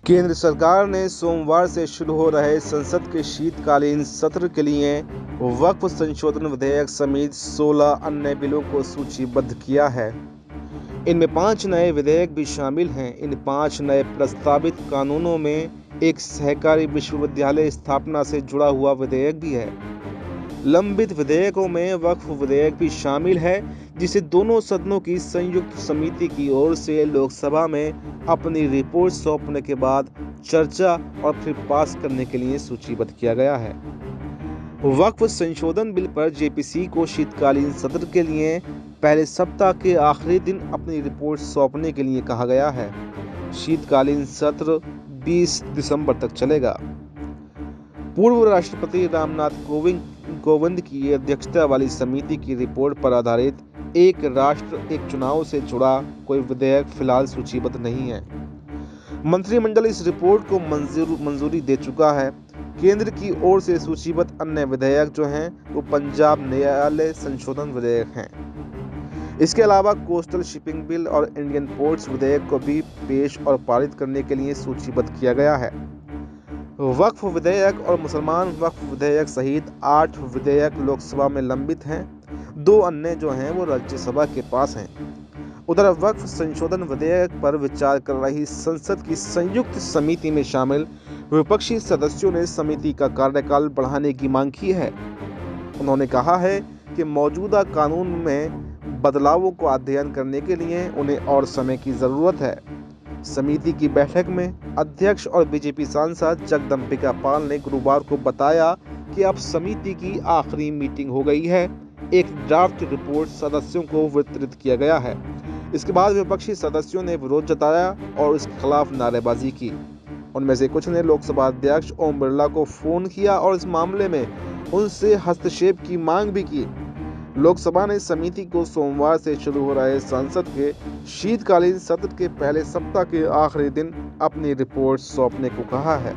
केंद्र सरकार ने सोमवार से शुरू हो रहे संसद के शीतकालीन सत्र के लिए वक्फ संशोधन विधेयक समेत 16 अन्य बिलों को सूचीबद्ध किया है। इनमें 5 नए विधेयक भी शामिल हैं। इन 5 नए प्रस्तावित कानूनों में एक सहकारी विश्वविद्यालय स्थापना से जुड़ा हुआ विधेयक भी है। लंबित विधेयकों में वक्फ विधेयक भी शामिल है, जिसे दोनों सदनों की संयुक्त समिति की ओर से लोकसभा में अपनी रिपोर्ट सौंपने के बाद चर्चा और फिर पास करने के लिए सूचीबद्ध किया गया है। वक्फ संशोधन बिल पर जेपीसी को शीतकालीन सत्र के लिए पहले सप्ताह के आखिरी दिन अपनी रिपोर्ट सौंपने के लिए कहा गया है। शीतकालीन सत्र 20 दिसंबर तक चलेगा। पूर्व राष्ट्रपति रामनाथ कोविंद की अध्यक्षता वाली समिति की रिपोर्ट पर आधारित एक राष्ट्र एक चुनाव से जुड़ा कोई विधेयक फिलहाल सूचीबद्ध नहीं है। मंत्रिमंडल इस रिपोर्ट को मंजूरी दे चुका है। केंद्र की ओर से सूचीबद्ध अन्य विधेयक जो हैं वो पंजाब न्यायालय संशोधन विधेयक हैं। इसके अलावा कोस्टल शिपिंग बिल और इंडियन पोर्ट्स विधेयक को भी पेश और पारित करने के लिए सूचीबद्ध किया गया है। वक्फ विधेयक और मुसलमान वक्फ विधेयक सहित 8 विधेयक लोकसभा में लंबित हैं। 2 अन्य जो हैं वो राज्यसभा के पास हैं। उधर वक्फ संशोधन विधेयक पर विचार कर रही संसद की संयुक्त समिति में शामिल विपक्षी सदस्यों ने समिति का कार्यकाल बढ़ाने की मांग की है। उन्होंने कहा है कि मौजूदा कानून में बदलावों को अध्ययन करने के लिए उन्हें और समय की जरूरत है। समिति की बैठक में अध्यक्ष और बीजेपी सांसद जगदम्बिका पाल ने गुरुवार को बताया कि अब समिति की आखिरी मीटिंग हो गई है। एक ड्राफ्ट रिपोर्ट सदस्यों को वितरित किया गया है। इसके बाद विपक्षी सदस्यों ने विरोध जताया और इसके खिलाफ नारेबाजी की। उनमें से कुछ ने लोकसभा अध्यक्ष ओम बिरला को फोन किया और इस मामले में उनसे हस्तक्षेप की मांग भी की। लोकसभा ने समिति को सोमवार से शुरू हो रहे संसद के शीतकालीन सत्र के पहले सप्ताह के आखिरी दिन अपनी रिपोर्ट सौंपने को कहा है।